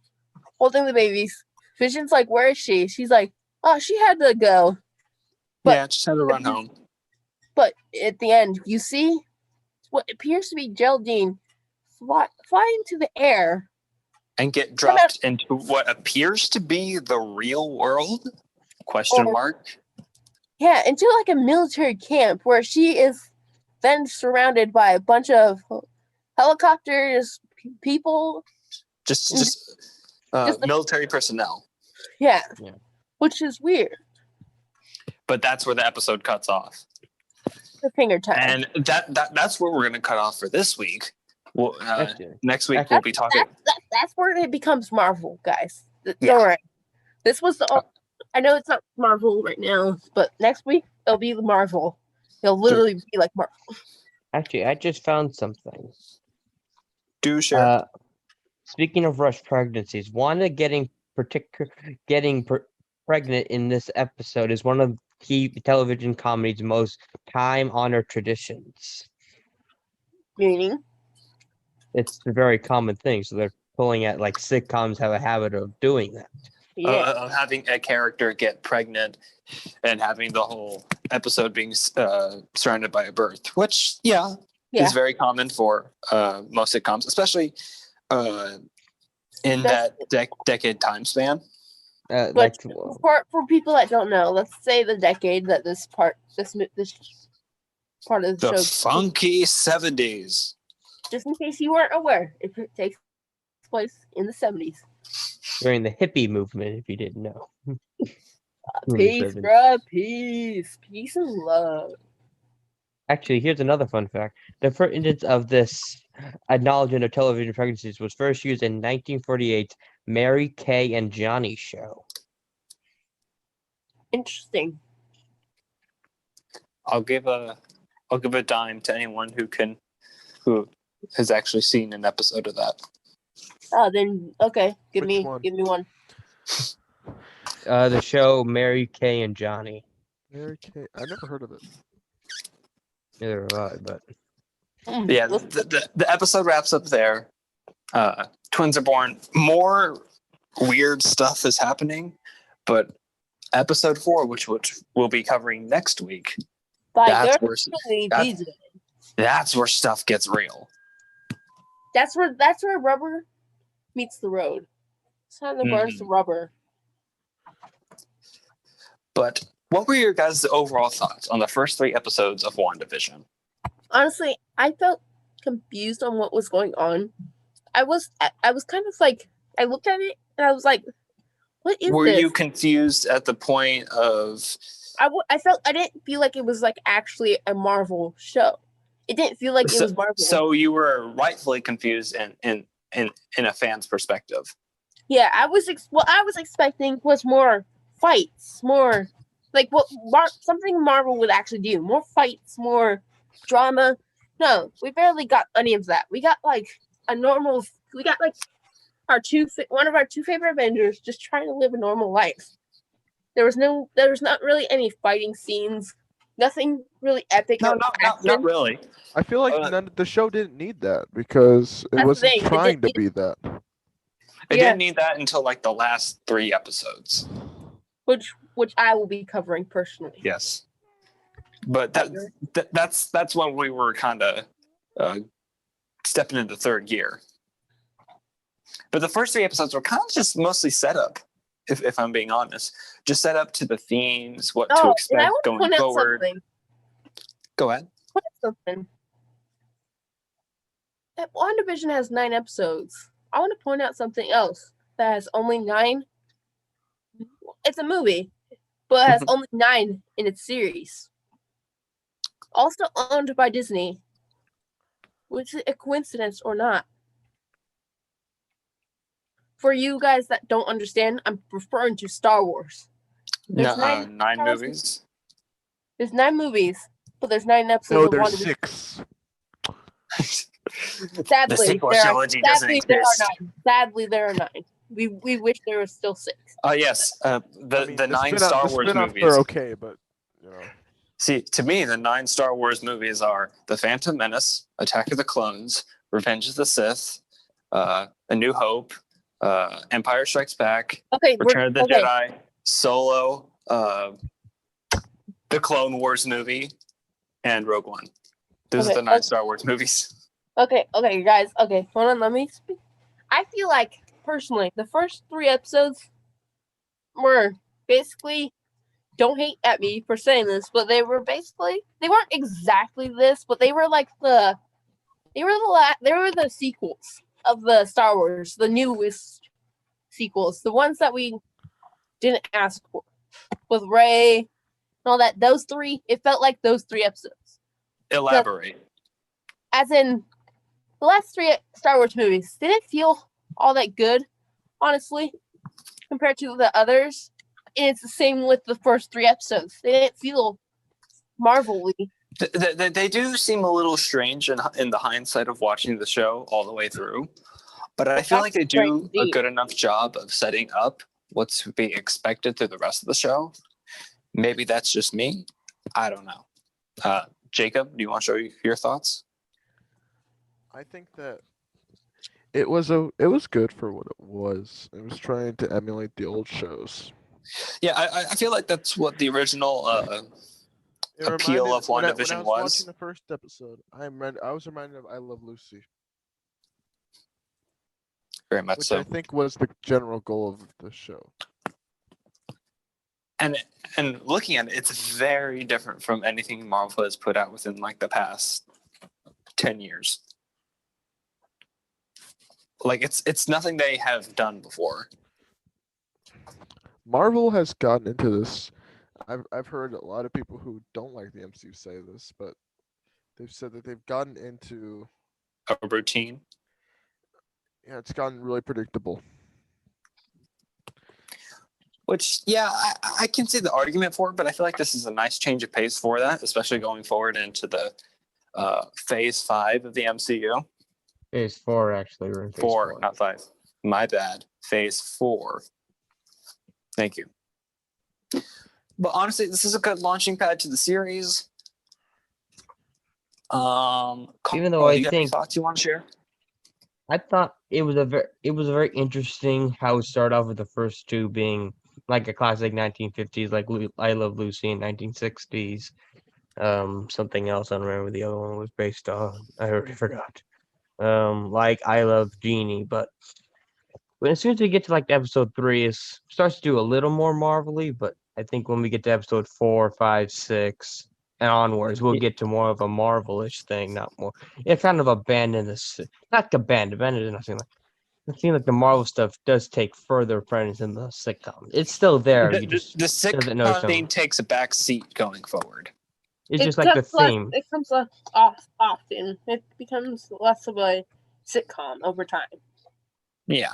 [SPEAKER 3] holding the babies. Vision's like, where is she? She's like, oh, she had to go.
[SPEAKER 1] But, just had to run home.
[SPEAKER 3] But at the end, you see what appears to be Geraldine fly into the air.
[SPEAKER 1] And get dropped into what appears to be the real world? Question mark.
[SPEAKER 3] Yeah, into like a military camp where she is then surrounded by a bunch of helicopters, people.
[SPEAKER 1] Just military personnel.
[SPEAKER 3] Yeah, which is weird.
[SPEAKER 1] But that's where the episode cuts off.
[SPEAKER 3] The finger time.
[SPEAKER 1] And that's where we're going to cut off for this week. Well, next week we'll be talking.
[SPEAKER 3] That's where it becomes Marvel, guys. Don't worry. This was the. I know it's not Marvel right now, but next week it'll be Marvel. It'll literally be like Marvel.
[SPEAKER 4] Actually, I just found something.
[SPEAKER 1] Do share.
[SPEAKER 4] Speaking of rush pregnancies, Wanda getting pregnant in this episode is one of TV television comedy's most time-honored traditions.
[SPEAKER 3] Meaning?
[SPEAKER 4] It's a very common thing, so they're pulling at like sitcoms have a habit of doing that.
[SPEAKER 1] Of having a character get pregnant and having the whole episode being surrounded by a birth, which is very common for most sitcoms, especially in that decade time span.
[SPEAKER 3] But for people that don't know, let's say the decade that this part of the show.
[SPEAKER 1] The funky 70s.
[SPEAKER 3] Just in case you weren't aware, it takes place in the 70s.
[SPEAKER 4] During the hippie movement, if you didn't know.
[SPEAKER 3] Peace, bro. Peace and love.
[SPEAKER 4] Actually, here's another fun fact. The first instance of this acknowledgement of television pregnancies was first used in 1948's Mary Kay and Johnny show.
[SPEAKER 3] Interesting.
[SPEAKER 1] I'll give a dime to anyone who has actually seen an episode of that.
[SPEAKER 3] Oh, then okay. Give me one.
[SPEAKER 4] The show Mary Kay and Johnny.
[SPEAKER 2] Mary Kay. I never heard of it.
[SPEAKER 4] Neither have I, but
[SPEAKER 1] yeah, the episode wraps up there. Twins are born. More weird stuff is happening, but episode 4, which we'll be covering next week, that's where stuff gets real.
[SPEAKER 3] That's where rubber meets the road. It's time to burn some rubber.
[SPEAKER 1] But what were your guys' overall thoughts on the first 3 episodes of WandaVision?
[SPEAKER 3] Honestly, I felt confused on what was going on. I was kind of like, I looked at it and I was like, what is this?
[SPEAKER 1] Were you confused at the point of...
[SPEAKER 3] I didn't feel like it was like actually a Marvel show. It didn't feel like it was Marvel.
[SPEAKER 1] So you were rightfully confused in a fan's perspective.
[SPEAKER 3] Yeah, what I was expecting was more fights, more like something Marvel would actually do. More fights, more drama. No, we barely got any of that. We got like one of our two favorite Avengers just trying to live a normal life. There was not really any fighting scenes, nothing really epic.
[SPEAKER 1] No,
[SPEAKER 3] or
[SPEAKER 1] not
[SPEAKER 3] action.
[SPEAKER 1] really.
[SPEAKER 2] I feel like the show didn't need that because it
[SPEAKER 3] That's the
[SPEAKER 2] wasn't
[SPEAKER 3] thing,
[SPEAKER 2] trying to be that.
[SPEAKER 1] It
[SPEAKER 3] Yeah.
[SPEAKER 1] didn't need that until like the last 3 episodes.
[SPEAKER 3] which I will be covering personally.
[SPEAKER 1] Yes, but that's when we were kind of stepping into third gear. But the first 3 episodes were kind of just mostly set up, if I'm being honest, just set up to the themes, what to
[SPEAKER 3] and I
[SPEAKER 1] expect
[SPEAKER 3] want to
[SPEAKER 1] going
[SPEAKER 3] point out
[SPEAKER 1] forward.
[SPEAKER 3] something.
[SPEAKER 1] Go ahead.
[SPEAKER 3] That WandaVision has 9 episodes. I want to point out something else that has only 9. It's a movie, but it has only 9 in its series. Also owned by Disney. Which is a coincidence or not. For you guys that don't understand, I'm referring to Star Wars. There's
[SPEAKER 1] 9 movies.
[SPEAKER 3] There's 9 movies, but there's 9 episodes
[SPEAKER 2] No,
[SPEAKER 3] of
[SPEAKER 2] there's
[SPEAKER 3] WandaVision.
[SPEAKER 2] 6.
[SPEAKER 1] The sequel trilogy doesn't exist.
[SPEAKER 3] Sadly, there are 9. We wish there was still 6.
[SPEAKER 1] Oh yes, the 9 Star Wars movies.
[SPEAKER 2] They're okay, but you know.
[SPEAKER 1] See, to me, the 9 Star Wars movies are The Phantom Menace, Attack of the Clones, Revenge of the Sith, A New Hope, Empire Strikes Back,
[SPEAKER 3] Okay,
[SPEAKER 1] Return of the Jedi, Solo, the Clone Wars movie, and Rogue One. Those are the 9 Star Wars movies.
[SPEAKER 3] Okay, guys. Okay, hold on. Let me speak. I feel like, personally, the first 3 episodes were basically, don't hate at me for saying this, but they weren't exactly this, but they were like the sequels of the Star Wars, the newest sequels, the ones that we didn't ask for, with Rey and all that. Those 3, it felt like those 3 episodes.
[SPEAKER 1] Elaborate.
[SPEAKER 3] As in, the last 3 Star Wars movies didn't feel all that good, honestly, compared to the others. And it's the same with the first 3 episodes. They didn't feel Marvel-y.
[SPEAKER 1] They do seem a little strange in the hindsight of watching the show all the way through. But I feel like they do a good enough job of setting up what's to be expected through the rest of the show. Maybe that's just me. I don't know. Jacob, do you want to show your thoughts?
[SPEAKER 2] I think that it was good for what it was. It was trying to emulate the old shows.
[SPEAKER 1] Yeah, I feel like that's what the original appeal of WandaVision
[SPEAKER 2] when I was watching the first episode, I was reminded of I Love Lucy.
[SPEAKER 1] Very much
[SPEAKER 2] which
[SPEAKER 1] so.
[SPEAKER 2] I think was the general goal of the show.
[SPEAKER 1] And looking at it, it's very different from anything Marvel has put out within like the past 10 years. Like it's nothing they have done before.
[SPEAKER 2] Marvel has gotten into this. I've heard a lot of people who don't like the MCU say this, but they've said that they've gotten into
[SPEAKER 1] a routine.
[SPEAKER 2] Yeah, it's gotten really predictable.
[SPEAKER 1] Which, yeah, I can see the argument for it, but I feel like this is a nice change of pace for that, especially going forward into the phase 5 of the MCU.
[SPEAKER 4] Phase 4, actually. We're in phase 4,
[SPEAKER 1] not 5. My bad. Phase 4. Thank you. But honestly, this is a good launching pad to the series.
[SPEAKER 4] Even though I think
[SPEAKER 1] thoughts you want to share?
[SPEAKER 4] I thought it was a very interesting how it started off with the first 2 being like a classic 1950s, like I Love Lucy in 1960s. Something else I don't remember the other one was based on. I already forgot. Like I Love Genie, but as soon as we get to like episode 3, it starts to do a little more Marvel-y, but I think when we get to episode 4, 5, 6, and onwards, we'll get to more of a Marvel-ish thing, not more. It kind of abandoned this, not abandoned is nothing like. It seems like the Marvel stuff does take further precedence in the sitcom. It's still there.
[SPEAKER 1] The sitcom theme takes a back seat going forward.
[SPEAKER 4] It's just like the theme.
[SPEAKER 3] It comes off often. It becomes less of a sitcom over time.
[SPEAKER 1] Yeah.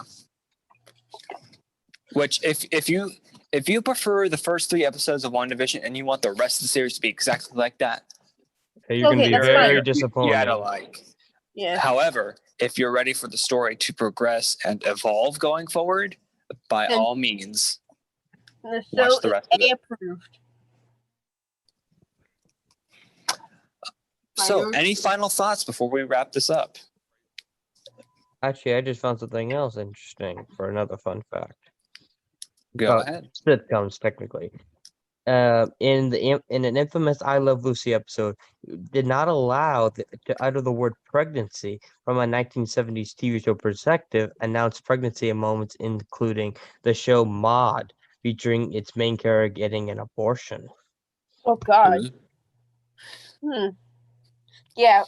[SPEAKER 1] Which, if you prefer the first 3 episodes of WandaVision and you want the rest of the series to be exactly like that,
[SPEAKER 4] you're going to be very disappointed.
[SPEAKER 1] You gotta like.
[SPEAKER 3] Yeah.
[SPEAKER 1] However, if you're ready for the story to progress and evolve going forward, by
[SPEAKER 3] And-
[SPEAKER 1] all means,
[SPEAKER 3] The
[SPEAKER 1] watch
[SPEAKER 3] show
[SPEAKER 1] the
[SPEAKER 3] is
[SPEAKER 1] rest of it.
[SPEAKER 3] approved.
[SPEAKER 1] So, any final thoughts before we wrap this up?
[SPEAKER 4] Actually, I just found something else interesting for another fun fact.
[SPEAKER 1] Go
[SPEAKER 4] Oh,
[SPEAKER 1] ahead.
[SPEAKER 4] sitcoms, technically. In an infamous "I Love Lucy" episode, did not allow to utter the word pregnancy from a 1970s TV show perspective. Announced pregnancy in moments including the show Maude, featuring its main character getting an abortion.
[SPEAKER 3] Oh God. Yeah.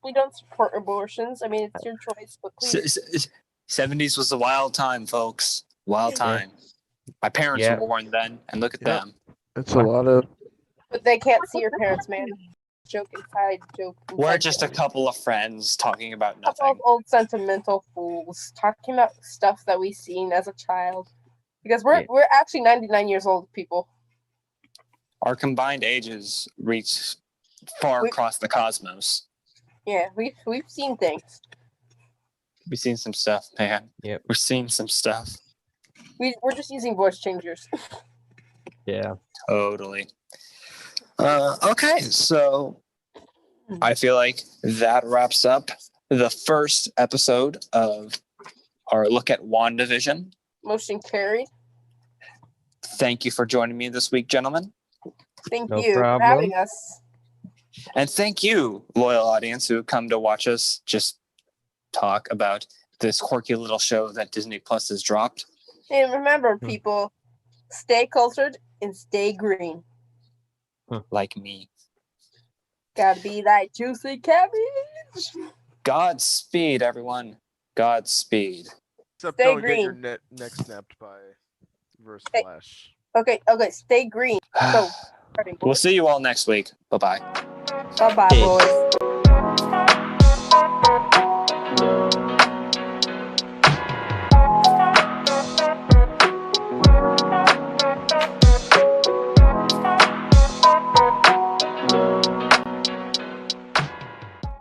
[SPEAKER 3] We don't support abortions. I mean, it's your choice, but please.
[SPEAKER 1] 70s was a wild time, folks. Wild time. My parents
[SPEAKER 4] Yeah.
[SPEAKER 1] were born then, and look at
[SPEAKER 2] Yep.
[SPEAKER 1] them.
[SPEAKER 2] It's a lot of
[SPEAKER 3] But they can't see your parents, man. Joke inside, joke inside.
[SPEAKER 1] We're just a couple of friends talking about
[SPEAKER 3] couple of
[SPEAKER 1] nothing.
[SPEAKER 3] old sentimental fools talking about stuff that we've seen as a child. Because we're actually 99 years old, people.
[SPEAKER 1] Our combined ages reach far across the cosmos.
[SPEAKER 3] Yeah, we've seen things.
[SPEAKER 1] We've seen some stuff, man.
[SPEAKER 4] Yep.
[SPEAKER 1] We're seeing some stuff.
[SPEAKER 3] We're just using voice changers.
[SPEAKER 4] Yeah.
[SPEAKER 1] Totally. Okay, so I feel like that wraps up the first episode of our look at WandaVision.
[SPEAKER 3] Motion carried.
[SPEAKER 1] Thank you for joining me this week, gentlemen.
[SPEAKER 3] Thank
[SPEAKER 4] No
[SPEAKER 3] you
[SPEAKER 4] problem.
[SPEAKER 3] for having us.
[SPEAKER 1] And thank you, loyal audience, who have come to watch us just talk about this quirky little show that Disney Plus has dropped.
[SPEAKER 3] And remember, people, stay cultured and stay green.
[SPEAKER 1] Like me.
[SPEAKER 3] Gotta be that juicy cabbage.
[SPEAKER 1] Godspeed, everyone. Godspeed.
[SPEAKER 2] except
[SPEAKER 3] Stay
[SPEAKER 2] don't get your
[SPEAKER 3] green.
[SPEAKER 2] neck snapped by Reverse
[SPEAKER 3] Hey.
[SPEAKER 2] Flash.
[SPEAKER 3] Okay, stay green. So,
[SPEAKER 1] We'll see you all next week. Bye-bye.
[SPEAKER 3] bye-bye,
[SPEAKER 4] Peace.
[SPEAKER 3] boys.